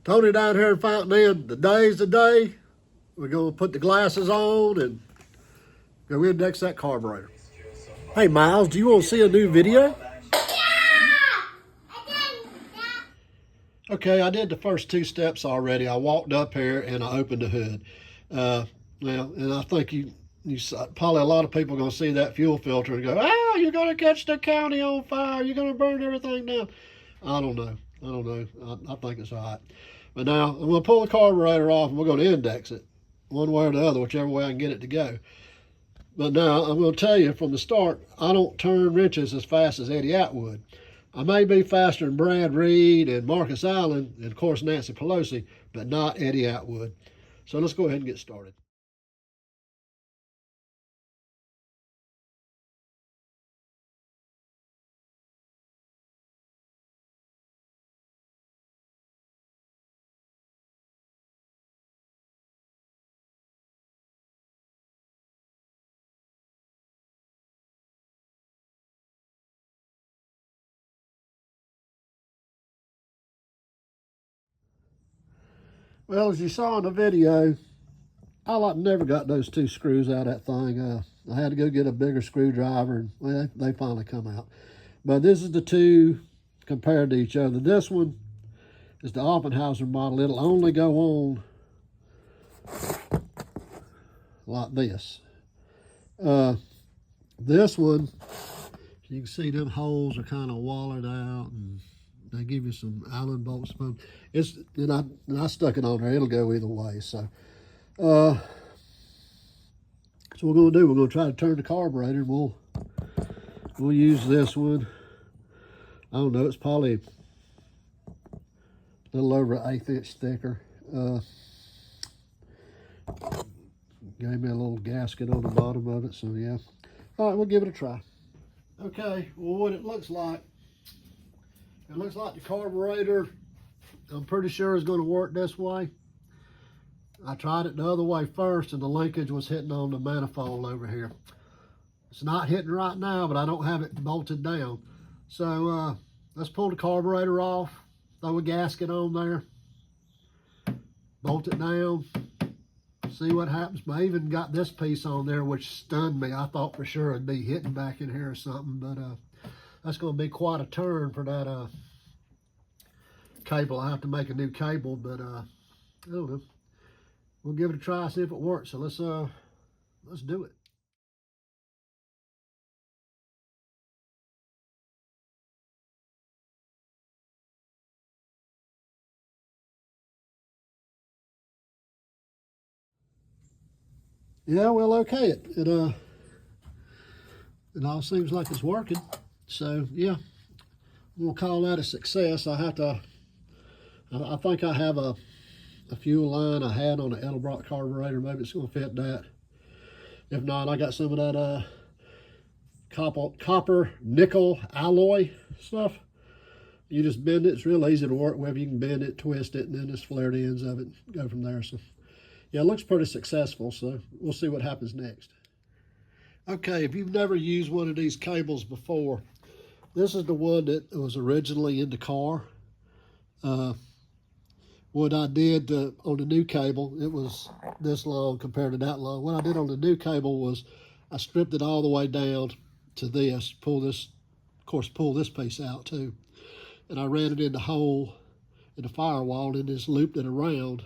Tony down here in Fountain Inn. Today's the day. We're going to put the glasses on and go index that carburetor. Hey, Miles, do you want to see a new video? Okay, I did the first two steps already. I walked up here and I opened the hood. And I think you probably a lot of people are going to see that fuel filter and go, "Ah, you're going to catch the county on fire. You're going to burn everything down." I don't know. I think it's all right. But now I'm going to pull the carburetor off and we're going to index it one way or the other, whichever way I can get it to go. But now I'm going to tell you from the start, I don't turn wrenches as fast as Eddie Atwood. I may be faster than Brad Reed and Marcus Allen and, of course, Nancy Pelosi, but not Eddie Atwood. So let's go ahead and get started. Well, as you saw in the video, I never got those two screws out of that thing. I had to go get a bigger screwdriver, and well, they finally come out. But this is the two compared to each other. This one is the Offenhauser model. It'll only go on like this. This one, you can see them holes are kind of walled out, and they give you some Allen bolts. And I stuck it on there. It'll go either way. So what we're going to do, we're going to try to turn the carburetor, and we'll use this one. I don't know, it's probably a little over an 1/8 inch thicker. Gave me a little gasket on the bottom of it, so yeah. All right, we'll give it a try. Okay, well, what it looks like the carburetor, I'm pretty sure is going to work this way. I tried it the other way first, and the linkage was hitting on the manifold over here. It's not hitting right now, but I don't have it bolted down. So let's pull the carburetor off, throw a gasket on there, bolt it down, see what happens. I even got this piece on there, which stunned me. I thought for sure it'd be hitting back in here or something, but that's going to be quite a turn for that cable. I have to make a new cable, but I don't know. We'll give it a try, see if it works. So let's do it. Yeah, well, okay. It all seems like it's working. So yeah, we'll call that a success. I think I have a fuel line I had on the Edelbrock carburetor. Maybe it's going to fit that. If not, I got some of that copper nickel alloy stuff. You just bend it. It's real easy to work with. You can bend it, twist it, and then just flare the ends of it, go from there. So yeah, it looks pretty successful. So we'll see what happens next. Okay, if you've never used one of these cables before, this is the one that was originally in the car. What I did on the new cable, it was this long compared to that long. What I did on the new cable was I stripped it all the way down to this, pull this piece out too. And I ran it in the hole in the firewall and just looped it around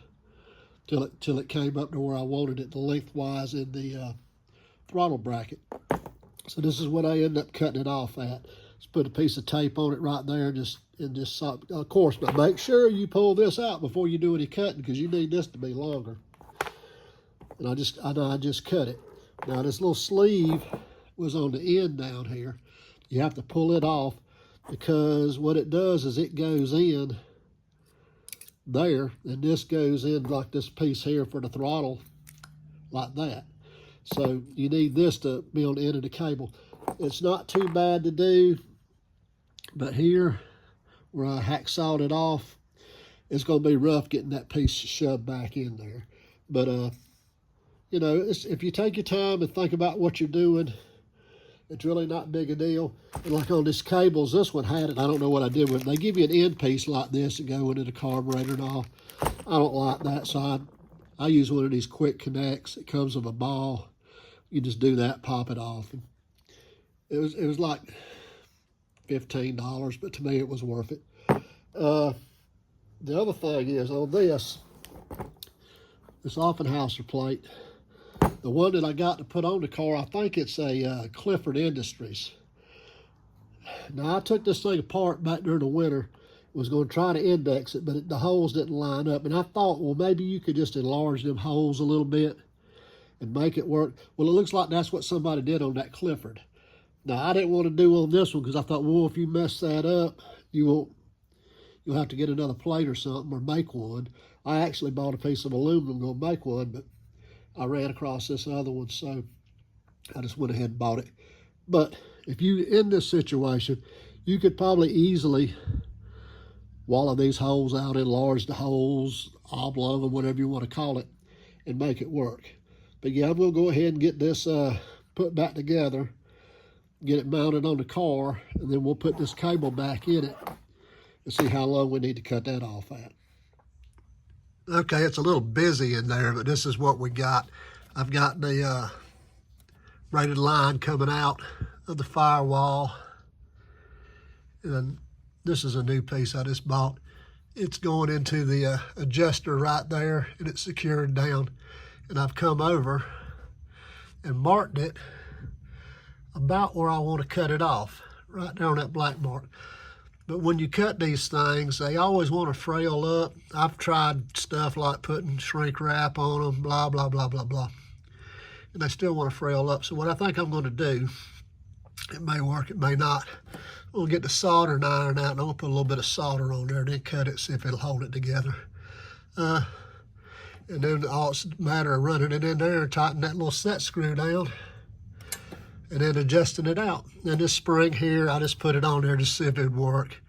till it came up to where I wanted it lengthwise in the throttle bracket. So this is what I ended up cutting it off at. Just put a piece of tape on it right there and just of course, but make sure you pull this out before you do any cutting, because you need this to be longer. And I just cut it. Now this little sleeve was on the end down here. You have to pull it off, because what it does is it goes in there, and this goes in like this piece here for the throttle, like that. So you need this to be on the end of the cable. It's not too bad to do, but here where I hacksawed it off, it's going to be rough getting that piece shoved back in there. But you know, if you take your time and think about what you're doing, It's really not big a deal. And like on these cables, this one had it. I don't know what I did with it. They give you an end piece like this to go into the carburetor and all. I don't like that, so I use one of these quick connects. It comes with a ball. You just do that, pop it off. And it was like $15, but to me it was worth it. The other thing is on this Offenhauser plate, the one that I got to put on the car, I think it's a Clifford Industries. Now, I took this thing apart back during the winter, was going to try to index it, but the holes didn't line up. And I thought, well, maybe you could just enlarge them holes a little bit and make it work. Well, it looks like that's what somebody did on that Clifford. Now, I didn't want to do on this one because I thought, well, if you mess that up, you'll have to get another plate or something or make one. I actually bought a piece of aluminum going to make one, but I ran across this other one, so I just went ahead and bought it. But if you in this situation, you could probably easily wallow these holes out, enlarge the holes, oblong them, whatever you want to call it, and make it work. But yeah, I'm going to go ahead and get this put back together, get it mounted on the car, and then we'll put this cable back in it and see how long we need to cut that off at. Okay, it's a little busy in there, but this is what we got. I've got the braided line coming out of the firewall. And this is a new piece I just bought. It's going into the adjuster right there, and it's secured down. And I've come over and marked it about where I want to cut it off, right there on that black mark. But when you cut these things, they always want to frail up. I've tried stuff like putting shrink wrap on them, blah, blah, blah, blah, blah. And they still want to frail up. So what I think I'm going to do, it may work, it may not. We'll get the soldering iron out, and I'm going to put a little bit of solder on there, and then cut it, see if it'll hold it together. And then all it's a matter of running it in there and tightening that little set screw down, and then adjusting it out. And this spring here, I just put it on there to see if it'd work.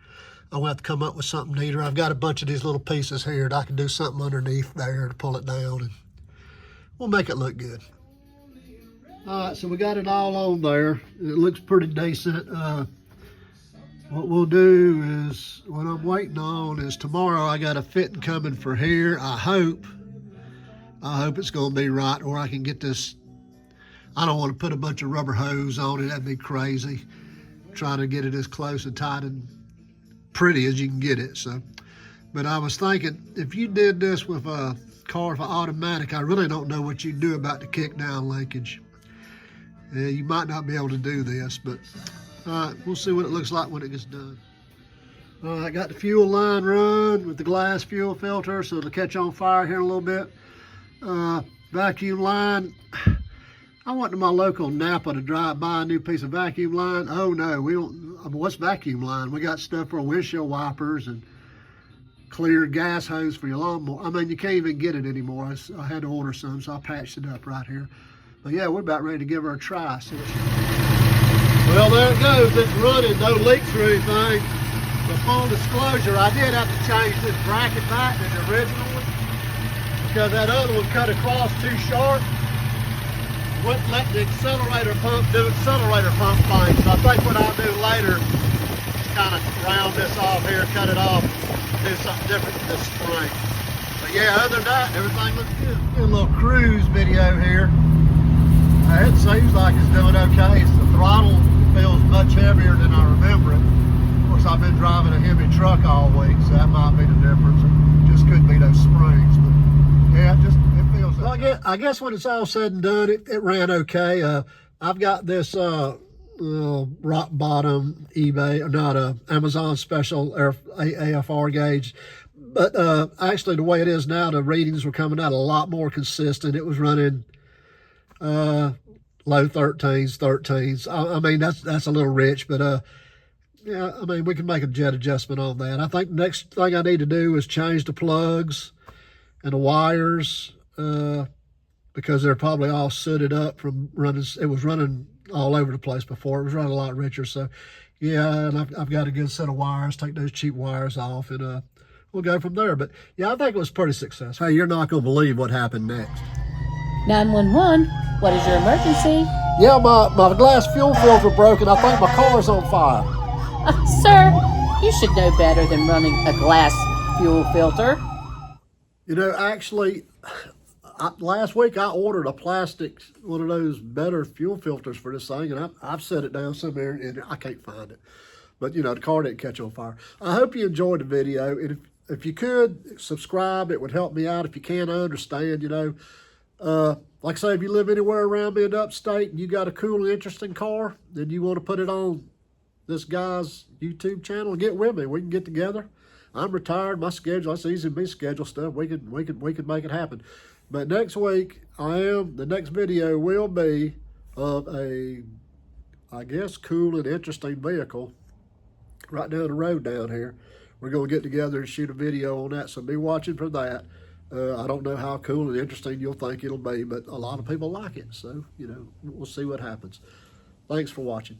I'm gonna have to come up with something neater. I've got a bunch of these little pieces here that I can do something underneath there to pull it down, and we'll make it look good. All right, so we got it all on there. It looks pretty decent. What we'll do is, what I'm waiting on is tomorrow I got a fitting coming for here. I hope it's gonna be right, or I can get this. I don't want to put a bunch of rubber hose on it. That'd be crazy. Trying to get it as close and tight and pretty as you can get it. So, but I was thinking, if you did this with a car for automatic, I really don't know what you'd do about the kick down linkage. You might not be able to do this, but we'll see what it looks like when it gets done. I got the fuel line run with the glass fuel filter, so it'll catch on fire here in a little bit. Vacuum line. I went to my local Napa to drive by a new piece of vacuum line. Oh no, we don't. I mean, what's vacuum line? We got stuff for windshield wipers and clear gas hose for your lawnmower. I mean, you can't even get it anymore. I had to order some, so I patched it up right here. But yeah, we're about ready to give her a try. Well, there it goes. It's running, no leaks or anything. But full disclosure, I did have to change this bracket back to the original one because that other one cut across too sharp. Wouldn't let the accelerator pump do accelerator pump things. So I think what I'll do later is kind of round this off here, cut it off, do something different with this spring. But yeah, other than that, everything looks good. Do a little cruise video here. It seems like it's doing okay. The throttle feels much heavier than I remember it. Of course, I've been driving a heavy truck all week, so that might be the difference. It just could be those springs. But yeah, it feels okay. Well, I guess when it's all said and done, it ran okay. I've got this rock bottom eBay, not a Amazon special AFR gauge. But actually, the way it is now, the readings were coming out a lot more consistent. It was running low 13s. I mean, that's a little rich, but yeah, I mean, we can make a jet adjustment on that. I think the next thing I need to do is change the plugs and the wires because they're probably all sooted up from running. It was running all over the place before. It was running a lot richer. So yeah, and I've got a good set of wires. Take those cheap wires off, and we'll go from there. But yeah, I think it was pretty successful. Hey, you're not going to believe what happened next. 911, what is your emergency? Yeah, my glass fuel filter broke and I think my car's on fire. Sir, you should know better than running a glass fuel filter. You know, actually, last week I ordered a plastic, one of those better fuel filters for this thing, and I've set it down somewhere and I can't find it. But, you know, the car didn't catch on fire. I hope you enjoyed the video. And if you could, subscribe. It would help me out. If you can, I understand, you know. Like I say, if you live anywhere around me in upstate and you got a cool and interesting car, then you want to put it on this guy's YouTube channel, get with me. We can get together. I'm retired. My schedule, it's easy to be schedule stuff. We could make it happen. But next week, the next video will be of a, I guess, cool and interesting vehicle right down the road down here. We're going to get together and shoot a video on that, so be watching for that. I don't know how cool and interesting you'll think it'll be, but a lot of people like it, so, you know, we'll see what happens. Thanks for watching.